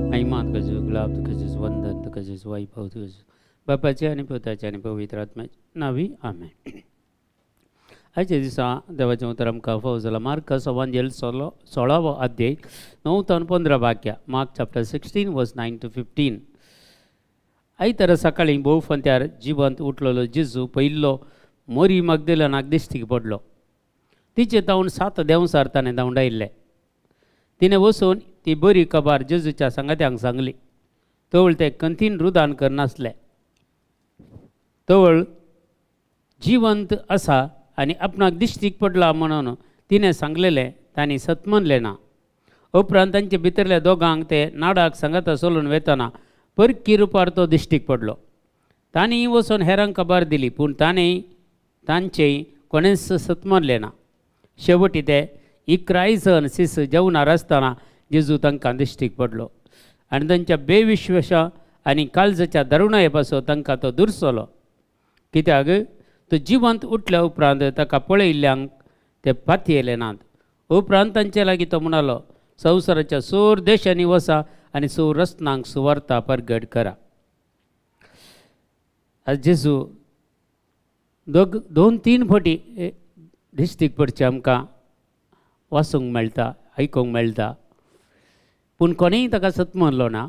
महिमा तुझं, गुलाब तुझं, वंदन तुझं, वैभव तुझं, बापाचे आणि पुताचे आणि पवित्र आत्म्याचे नावी आमेन. आजच्या दिसा देवाचें उतर आमकां फावो जाला मार्क एवंजेल 16 अध्याय 9 ते 15 वाक्या. मार्क चॅप्टर 16 वर्स 9 to 15. आयतारा सकाळी भोव फंत्यार जिवंत उठलेलो जेजू पयिल्लो मोरी मगदलेनाक दिश्टी पडलो. तिचे तावन 7 देंवसार ताणें धांवडायिल्ले. तिणें वचून ती बरी खबर जेजूच्या सांगात्यांक सांगली. तवळ ते कंतीन रुदान करनासले. तवळ जिवंत आसा आनी आपणाक दिश्टीक पडला म्हणून तिणें सांगलेलें तांणी सत म्हणलें ना. उपरांत तांचे भितरल्या दोगांक ते नाडाक सांगाता सोलून वेतना परकी रुपार तो दिश्टीक पडलो. तांणी वचून हेरांक खबर दिली, पूण तांचेय कोणेंच सत म्हणलें ना. शेवटी ते 11 जण सीस जेवणार आसतना जेजू तांकां दिश्टीक पडलो आनी तांच्या बेविश्वासा आनी काळजाच्या दरुणाये पासून तांकां तो दुरसलो. कित्याक तो जिवंत उठल्या उपरांत ताका पळयिल्ल्यांक ते पातयेले नात. उपरांत तांचे लागीं तो म्हणालो, संवसाराच्या सोर देशांनी वचा आनी सोर रस्त्यांक सुवार्ता परगट करा. आज जेजू 2-3 फावटी दिश्टीक पडचे आमकां वाचूंक मेळटा, आयकूंक मेळटा, पूण कोणेय ताका सत म्हणलो ना.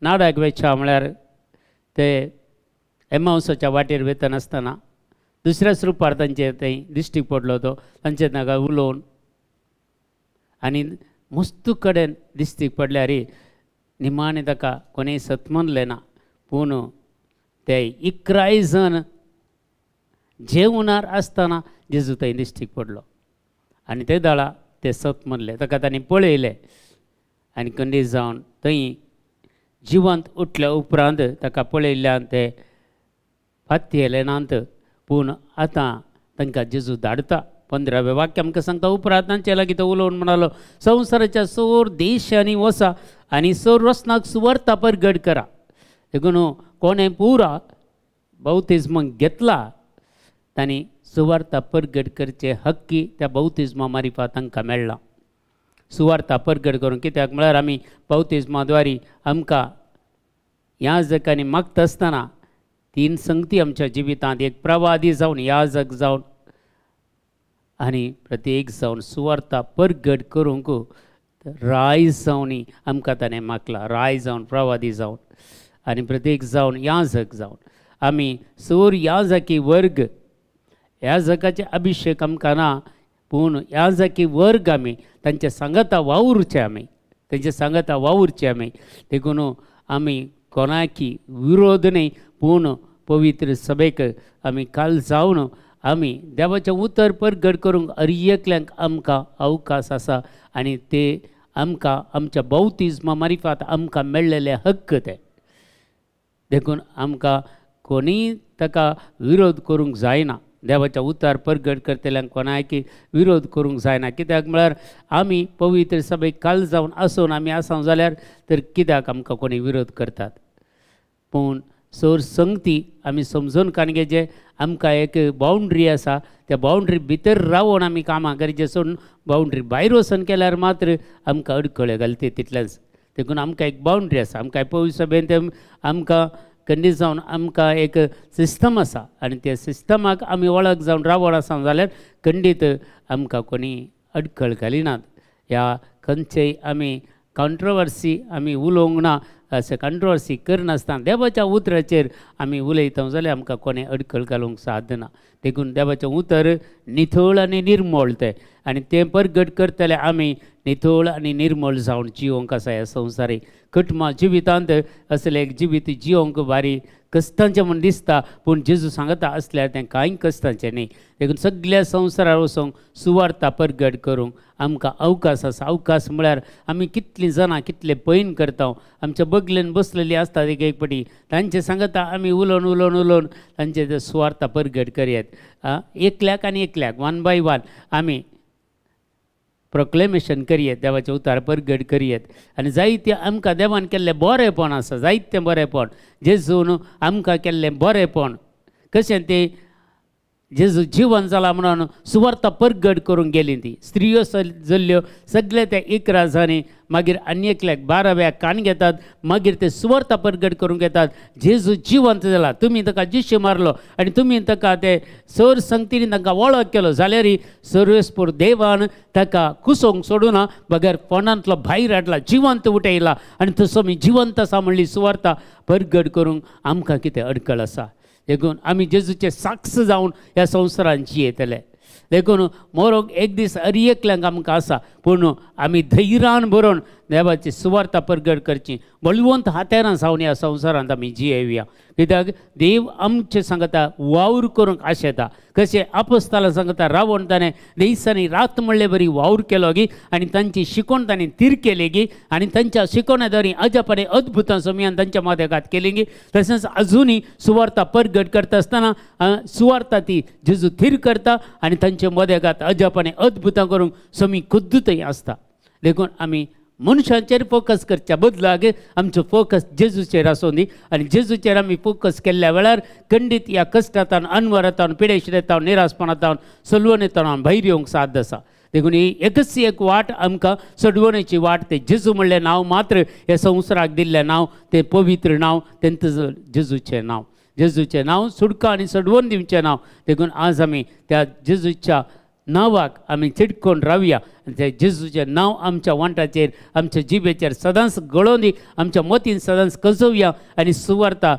नाडाक वेचा म्हळ्यार ते एमावसाच्या वाटेर वेतना आसतना दुसऱ्याच रुपार तांचे थंय दिश्टीक पडलो. तो तांचे नाका उलोवन आनी मस्त कडेन दिश्टीक पडल्यार निमाणें ताका कोणेय सत म्हणलें ना. पूण ते 11 जण जेवणार आसतना जेजू थंय दिश्टीक पडलो आनी ते दाळा ते सत म्हणले. ताका तांणी पळयलें आनी खंडीत जावन थंय जिवंत उठल्या उपरांत ताका पळयल्ल्यान ते पातयेले नात. पूण आतां तांकां जेजू धाडटा. 15वें वाक्य आमकां सांगता, उपरांत तांचे लागीं तो उलोवन म्हणालो, संवसाराच्या सोर देशांनी वचा आनी सोर रस्त्यांक सुवार्ता परगट करा. देखून कोणें पुरा बौतिस्म घेतला तांणी सुवार्ता परगट करचे हक्की त्या बौतिस्मा मारिफा तांकां मेळ्ळा. सुवार्ता परगट करून कित्याक म्हळ्यार आमी बौतिस्माद्वारी आमकां ह्या जगांनी मागता आसतना 3 संगती आमच्या जिवितांत, एक प्रवादी जावन याजक जावन आनी प्रत्येक जावन सुवार्ता परगट करूंक राय जावनी आमकां ताणें मागला. राय जावन प्रवादी जावन आनी प्रत्येक जावन याजक जावन आमी सोर याजकी वर्ग. ह्या जगाचे अभिषेक आमकां ना, पूण याजकी वर्ग आमी तांच्या सांगाता वावुरचे आमी तांच्या सांगाता वावुरचे आमी. देखून आमी कोणाकी विरोध न्ही, पूण पवित्र सभेक आमी काल जावन आमी देवाचें उतर परगट करूंक हर एकल्यांक आमकां अवकाश आसा आनी ते आमकां आमच्या बौतिस्मा मारिफात आमकां मेळ्ळेले हक्क ते. देखून आमकां कोणीय ताका विरोध करूंक जायना. देवाच्या उतार परगट करतल्यांक कोणायकी विरोध करूंक जायना. कित्याक म्हळ्यार आमी पवित्र सभेक काल जावन आसून आमी आसां जाल्यार तर कित्याक आमकां कोणी विरोध करतात. पूण सोर संगती आमी समजून काणगेचे आमकां एक बाउंड्री आसा. त्या बाउंड्री भितर रावून आमी कामां करचें सोडून बाउंड्री भायर वचून केल्यार मात्र आमकां अडखळे घालते तितलेंच. देखून आमकां एक बाउंड्री आसा. आमकां पवित्र सभेन ते आमकां खंडीत जावन आमकां एक सिस्टम आसा आनी त्या सिस्टमाक आमी वळख जावन रावण आसा जाल्यार खंडीत आमकां कोणी अडखळ घालिनात. ह्या खंयचेय आमी कॉन्ट्रोवर्सी आमी उलोवंक ना. अशें कॉन्ट्रोवर्सी करनासतना देवाच्या उतराचेर आमी उलयता जाल्यार आमकां कोणें अडखळ घालूंक सादना. देखून देवाचें उतर नितळ आनी निर्मळ तें आनी तें परगट करतले आमी नितळ आनी निर्मळ जावन जिवंक आसा. ह्या संवसारीक कटमा जिवितांत असलें एक जिवीत जिवंक भारी कश्टांचें म्हूण दिसता, पूण जेजू सांगता असल्यार तें कांय कश्टांचें न्ही. देखून सगळ्या संवसारार वचूंक सुवार्ता परगट करूंक आमकां अवकाश आसा. अवकाश म्हळ्यार आमी कितलीं जाणां कितले पैन करता. आमच्या बगलेन बसलेलीं आसतात एक पटी, तांचे सांगता आमी उलोवन तांचे ते सुवार्ता परगट करयात. एकल्याक आनी एकल्याक 1 by 1 आमी प्रोक्लेमेशन करियेत, देवाचे उतार परगट करियेत. आनी जायते आमकां देवान केल्लें बरेंपण आसा, जायतें बरेंपण जेजून आमकां केल्लें बरेंपण कशें तें जेजू जिवन जाला म्हणून सुवार्ता परगट करूंक गेली ती स्त्रियो जल्ल्यो सगळे ते 11 जाणी मागीर आनी एकल्याक 12व्याक कान घेतात मागीर ते सुवार्ता परगट करूंक येतात जेजू जिवंत जाला तुमी ताका जिशे मारलो आनी तुमी ताका ते सर संगतीन तांकां वळख केलो जाल्यार सर्वेस्पूर देवान ताका कुसोंक सोडूना बगर फोंडांतलो भायर हाडला जिवंत उठयला आनी तसो आमी जिवंत आसा म्हणली सुवार्ता परगट करूंक आमकां कितें अडखळ आसा देखून आमी जेजूचे साक्ष जावन ह्या संवसारांत जियेतले देखून मोरोग एक दीस अरियेकल्यांक आमकां आसा पूण आमी धैर्यान बरोवन देवाची सुवार्ता परगट करची बळवंत हातेरां सावन ह्या संवसारांत आमी जियेवया कित्याक देव आमचे सांगता वावर करूंक आशेता कशें आपोस्तालां सांगता रावण ताणें देसांनी रात म्हणले बरी वावर केलो गी आनी तांची शिकोण ताणें तीर केली गी आनी तांच्या शिकोण्याद्वारे अजापाने अद्भुतां समियान तांच्या मदेगात केली गी तशेंच अजुनी सुवार्ता परगट करता आसतना सुवार्ता ती जेजू थीर करता आनी तांचे मदेगात अजापाने अद्भुतां करूंक समी खुद्दूतय आसता देखून आमी मनशांचेर फोकस करच्या बदलाक आमचो फोकस जेजूचेर आसूं दी आनी जेजूचेर आमी फोकस केल्ल्या वेळार खंडीत ह्या कश्टांतल्यान अनवरांतल्यान पिडेशिरेंतल्यान निरासपणांतल्यान सलवणेंतल्यान भायर येवंक साद आसा देखून ही एकच एक वाट आमकां सडवणेची वाट ते जेजू म्हणलें नांव मात्र ह्या संवसाराक दिल्लें नांव तें पवित्र नांव तेंचें जेजूचें नांव जेजूचें नांव सुडका आनी सडवण दिवचें नांव देखून आज आमी त्या जेजूच्या नांवाक आमी चिडकोन रावया ते जेजूचें नांव आमच्या वांटाचेर आमच्या जिबेचेर सदांच गळोवन दी आमच्या मतीन सदांच कसोवया आनी सुवार्ता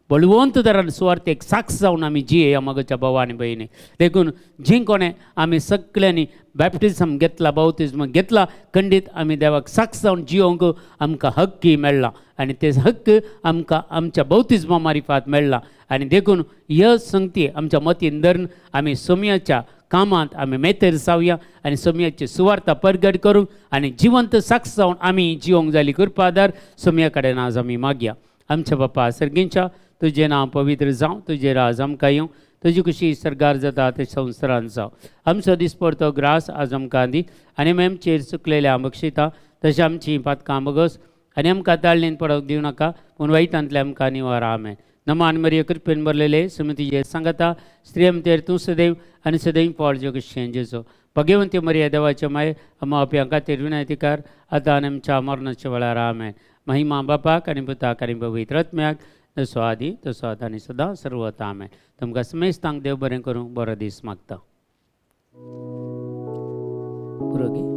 बळवंत दरान सुवार्थेक साक्ष जावन आमी जियेया मागोच्या भावा आनी भयणी देखून जी कोणें आमी सगळ्यांनी बॅप्टिजम घेतला बावतिजम घेतला खंडीत आमी देवाक साक्ष जावन जियोंक आमकां हक्क मेळ्ळा आनी ते हक्क आमकां आमच्या बावतिजमा मारिफात मेळ्ळा आनी देखून ह्यो संगती आमच्या मतीन धरून आमी सोमयाच्या कामांत आमी मेतेर जावया आनी सोमयाची सुवार्ता परगट करूंक आनी जिवंत साक्ष जावन आमी जियोंक जाली कृपादार सोमया कडेन आज आमी मागया आमच्या बापा सर्गींच्या तुजें नांव पवित्र जावं तुजें राज आमकां येवं तुजी खुशी सरगार जाता ते संवसारांत जावं आमचो दिसपडतो ग्रास आज आमकां दी आनी आमचेर चुकलेल्या बक्षिता तशें आमची पातकां बगोस आनी आमकां ताळणेन पडोवंक दिवं नाका पूण वायटांतले आमकां निवार आमेन नमान मरिय कृपेन भरलेले सुमतीजे सांगता स्त्री आमचेर तूं सदैव आनी सदैव पॉळजो कशें जेजो भगवंती मरिया देवाचे माय आमा अप्यां खातीर विनंतीकार आतां आनी आमच्या मरणाच्या वेळार आमेन महिमा बापाक आनी पुताक आनी पवित्र आत्म्याक तसो आदी तसो आतां आनी सदां सर्वता आमेन तुमकां समेस्तांक देव बरें करूं बरो दीस मागता पुरोगी